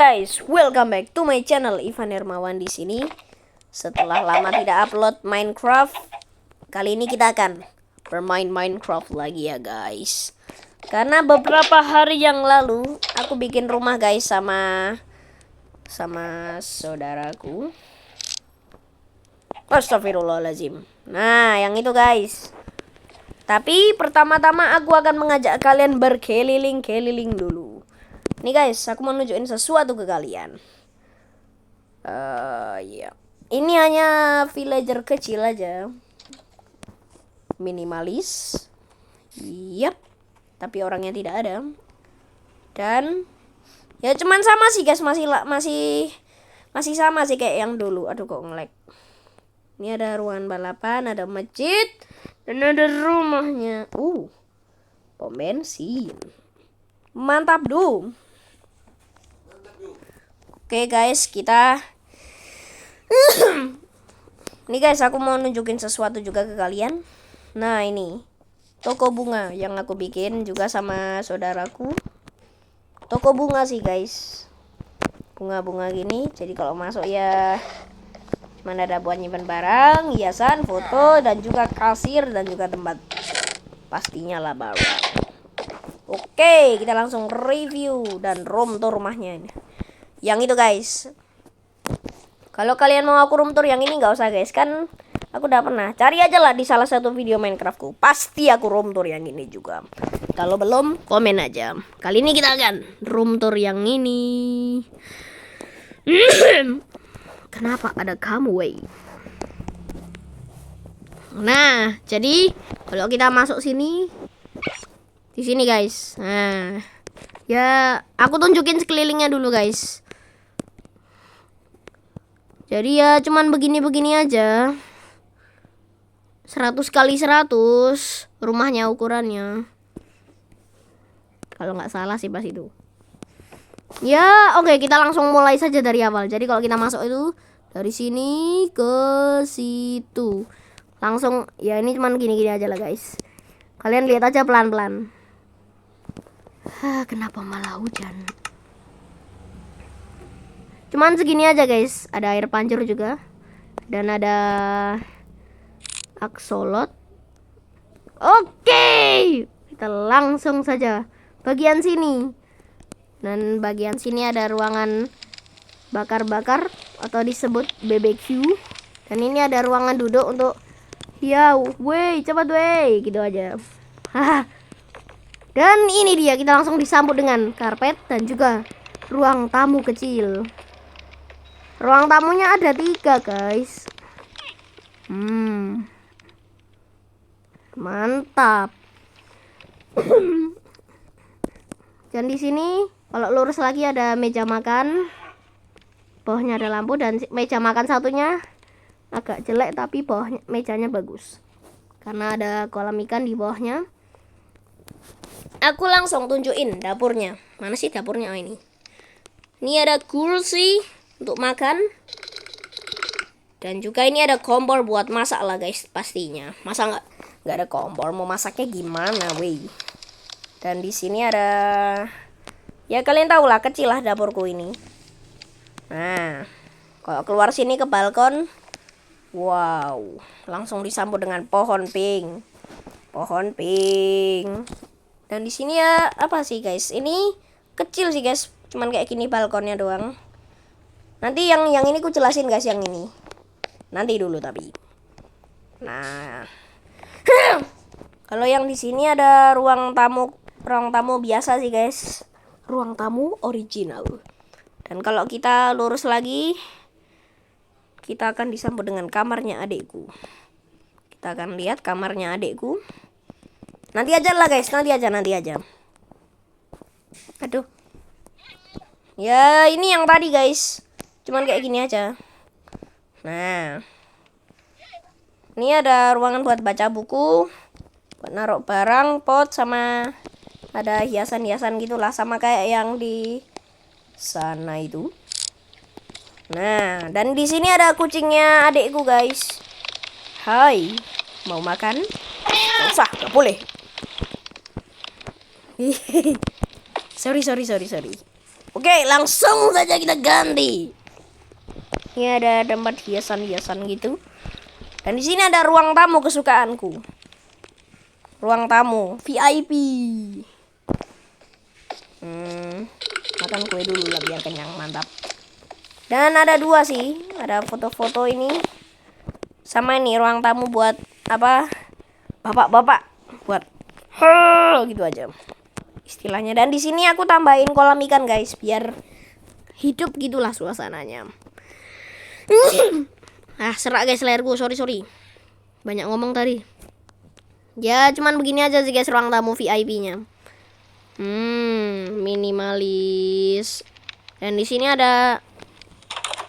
guys, welcome back to my channel. Ivan Hermawan di sini. Setelah lama tidak upload Minecraft, kali ini kita akan bermain Minecraft lagi ya guys. Karena beberapa hari yang lalu aku bikin rumah guys sama saudaraku. Astagfirullahaladzim. Nah, yang itu guys. Tapi pertama-tama aku akan mengajak kalian berkeliling-keliling dulu. Nih guys, aku mau nunjukin sesuatu ke kalian. Ya. Ini hanya villager kecil aja. Minimalis. Yap. Tapi orangnya tidak ada. Dan ya cuman sama sih guys, masih sama sih kayak yang dulu. Aduh kok nge-lag. Ini ada ruangan balapan, ada masjid, dan ada rumahnya. Pom bensin. Mantap dong. Oke guys, kita ini guys, aku mau nunjukin sesuatu juga ke kalian. Nah, ini toko bunga yang aku bikin juga sama saudaraku. Toko bunga sih guys. Bunga-bunga gini. Jadi kalau masuk ya mana ada buat nyimpan barang, hiasan, foto, dan juga kasir, dan juga tempat pastinya lah barang. Oke, kita langsung review dan room tour rumahnya ini. Yang itu guys. Kalau kalian mau aku room tour yang ini nggak usah guys, kan aku udah pernah. Cari aja lah di salah satu video Minecraftku. Pasti aku room tour yang ini juga. Kalau belum, komen aja. Kali ini kita akan room tour yang ini. Kenapa ada kamu, wey? Nah, jadi kalau kita masuk sini, di sini guys. Nah, ya aku tunjukin sekelilingnya dulu guys. Jadi ya cuman begini-begini aja. 100 kali 100 rumahnya ukurannya. Kalau nggak salah sih pas itu. Ya, oke, kita langsung mulai saja dari awal. Jadi kalau kita masuk itu dari sini ke situ. Langsung ya ini cuman gini-gini aja lah guys. Kalian lihat aja pelan-pelan. Kenapa malah hujan? Cuman segini aja guys. Ada air pancur juga. Dan ada aksolot. Oke, kita langsung saja bagian sini. Dan bagian sini ada ruangan bakar-bakar atau disebut BBQ. Dan ini ada ruangan duduk untuk ya, wey, cepat wey, gitu aja. Dan ini dia, kita langsung disambut dengan karpet dan juga ruang tamu kecil. Ruang tamunya ada 3 guys. Mantap. Dan di sini kalau lurus lagi ada meja makan. Bawahnya ada lampu dan meja makan satunya agak jelek tapi bawahnya mejanya bagus. Karena ada kolam ikan di bawahnya. Aku langsung tunjukin dapurnya. Mana sih dapurnya? Oh, ini. Ini ada kursi untuk makan. Dan juga ini ada kompor buat masak lah guys pastinya. Masa nggak ada kompor, mau masaknya gimana, weh? Dan di sini ada, ya kalian tahu lah, kecil lah dapurku ini. Nah, kalau keluar sini ke balkon, wow, langsung disambut dengan pohon pink. Pohon pink. Dan di sini ya apa sih guys? Ini kecil sih guys, cuman kayak gini balkonnya doang. Nanti yang ini ku jelasin guys, yang ini. Nanti dulu tapi. Nah, kalau yang di sini ada ruang tamu biasa sih guys. Ruang tamu original. Dan kalau kita lurus lagi, kita akan disambut dengan kamarnya adikku. Kita akan lihat kamarnya adikku. Nanti aja lah guys, nanti aja. Aduh. Ya, ini yang tadi guys. Cuman kayak gini aja. Nah. Ini ada ruangan buat baca buku, buat naruh barang, pot, sama ada hiasan-hiasan gitulah, sama kayak yang di sana itu. Nah, dan di sini ada kucingnya adikku guys. Hai, mau makan? Gak usah, gak boleh. Sorry. Oke, langsung saja kita ganti. Ini ada tempat hiasan-hiasan gitu. Dan di sini ada ruang tamu kesukaanku. Ruang tamu VIP. Makan kue dulu lah biar kenyang, mantap. Dan ada dua sih, ada foto-foto ini. Sama ini ruang tamu buat apa? Bapak-bapak buat gitu aja istilahnya. Dan di sini aku tambahin kolam ikan guys, biar hidup gitulah suasananya. Serak guys layarku, sorry. Banyak ngomong tadi. Ya cuman begini aja sih guys ruang tamu VIP-nya. Minimalis. Dan di sini ada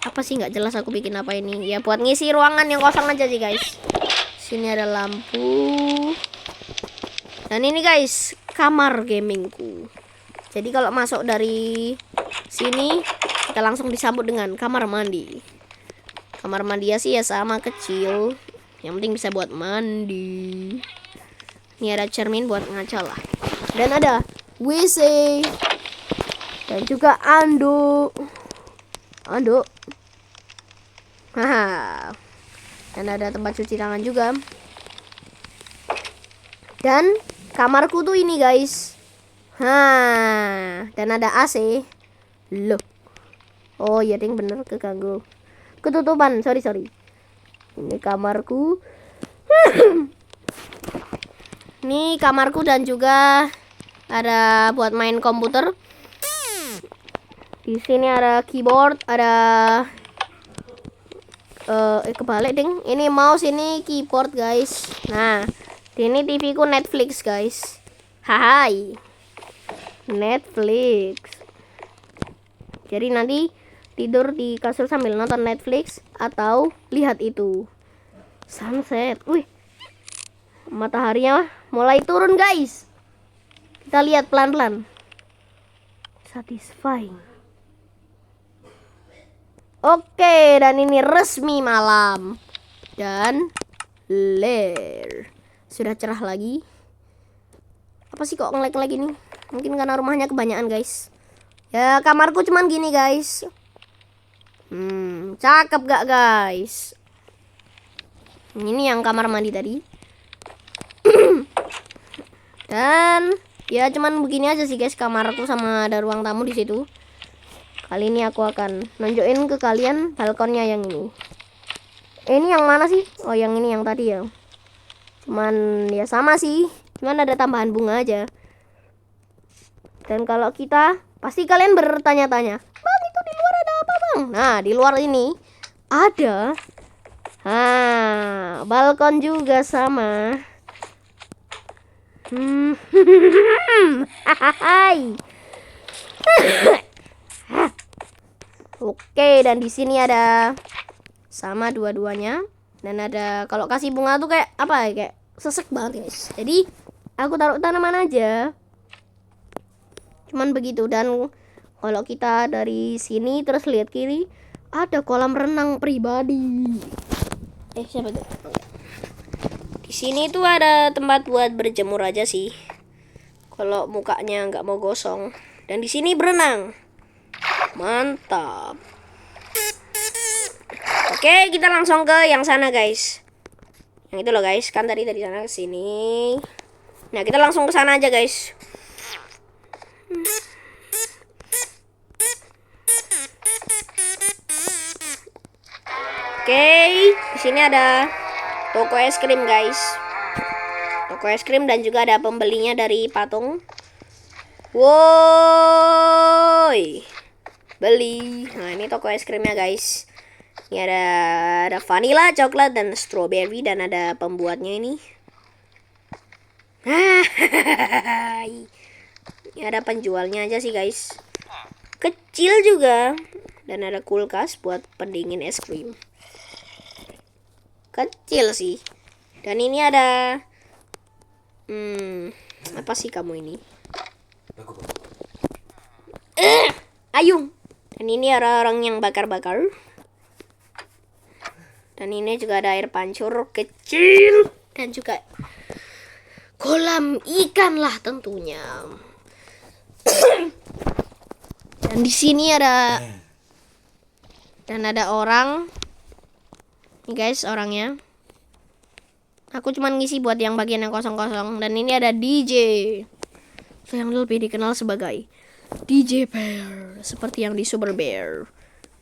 apa sih, nggak jelas aku bikin apa ini. Ya buat ngisi ruangan yang kosong aja sih guys. Sini ada lampu. Dan ini guys kamar gamingku. Jadi kalau masuk dari sini kita langsung disambut dengan kamar mandi. Kamar mandi ya sih ya sama kecil. Yang penting bisa buat mandi. Ini ada cermin buat ngaca lah. Dan ada WC. Dan juga anduk. Dan ada tempat cuci tangan juga. Dan kamarku tuh ini guys. Dan ada AC. Loh. Oh iya ding, bener keganggu. Ketutupan, sorry. Ini kamarku. Ini kamarku dan juga ada buat main komputer. Di sini ada keyboard, ada kebalik ding. Ini mouse, ini keyboard guys. Nah, ini TV ku Netflix guys. Hai. Netflix. Jadi nanti tidur di kasur sambil nonton Netflix atau lihat itu sunset. Wih, mataharinya mulai turun guys. Kita lihat pelan-pelan. Satisfying. Oke, dan ini resmi malam. Dan lair sudah cerah lagi. Apa sih kok nge-lag ini? Mungkin karena rumahnya kebanyakan guys. Ya kamarku cuman gini guys. Cakep gak guys? Ini yang kamar mandi tadi. Dan ya cuman begini aja sih guys kamarku, sama ada ruang tamu di situ. Kali ini aku akan nunjukin ke kalian balkonnya yang ini. Ini yang mana sih? Oh yang ini yang tadi ya. Cuman ya sama sih. Cuman ada tambahan bunga aja. Dan kalau kita pasti kalian bertanya-tanya, Bang itu di luar ada apa bang? Nah di luar ini ada balkon juga sama. Oke, dan di sini ada sama dua-duanya. Dan ada kalau kasih bunga tuh kayak apa ya, kayak sesek banget guys. Jadi aku taruh tanaman aja. Cuman begitu. Dan kalau kita dari sini terus lihat kiri, ada kolam renang pribadi. Siapa tuh? Di sini tuh ada tempat buat berjemur aja sih. Kalau mukanya nggak mau gosong. Dan di sini berenang. Mantap. Oke, kita langsung ke yang sana guys. Yang itu loh guys, kan tadi dari sana ke sini. Nah, kita langsung ke sana aja guys. Oke, di sini ada toko es krim guys. Toko es krim dan juga ada pembelinya dari patung. Woi, beli. Nah, ini toko es krimnya guys. Ini ada vanilla, coklat dan strawberry, dan ada pembuatnya ini. Ini ada penjualnya aja sih guys. Kecil juga. Dan ada kulkas buat pendingin es krim. Kecil sih. Dan ini ada apa sih kamu ini? Ayung. Dan ini ada orang yang bakar-bakar. Dan ini juga ada air pancur kecil. Dan juga kolam ikan lah tentunya. Dan di sini ada orang. Nih guys, orangnya. Aku cuman ngisi buat yang bagian yang kosong-kosong. Dan ini ada DJ yang lebih dikenal sebagai DJ Bear, seperti yang di Super Bear.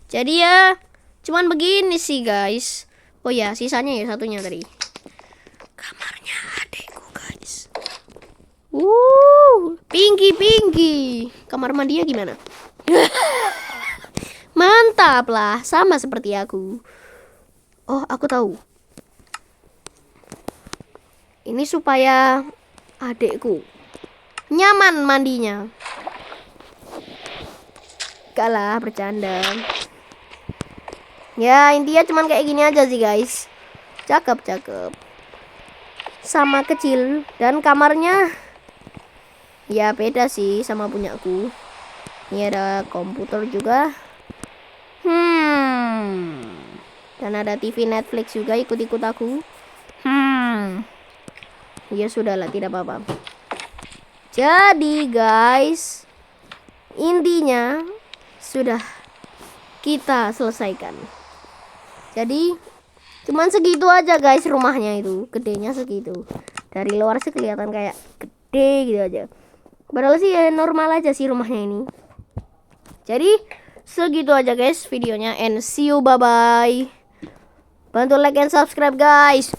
Jadi ya cuman begini sih guys. Oh ya, sisanya ya satunya tadi. Kamarnya adekku guys. Pinky. Kamar mandinya gimana? Mantap lah, sama seperti aku. Oh, aku tahu. Ini supaya adekku nyaman mandinya. Gak lah, bercanda. Ya, intinya cuman kayak gini aja sih guys. Cakep. Sama kecil. Dan kamarnya ya beda sih sama punyaku. Ini ada komputer juga. Dan ada TV Netflix juga ikut-ikut aku. Ya sudahlah, tidak apa-apa. Jadi guys, intinya sudah kita selesaikan. Jadi cuman segitu aja guys rumahnya itu. Gedenya segitu. Dari luar sih kelihatan kayak gede gitu aja. Padahal sih ya normal aja sih rumahnya ini. Jadi segitu aja guys videonya, and see you, bye bye. Bantu like and subscribe guys.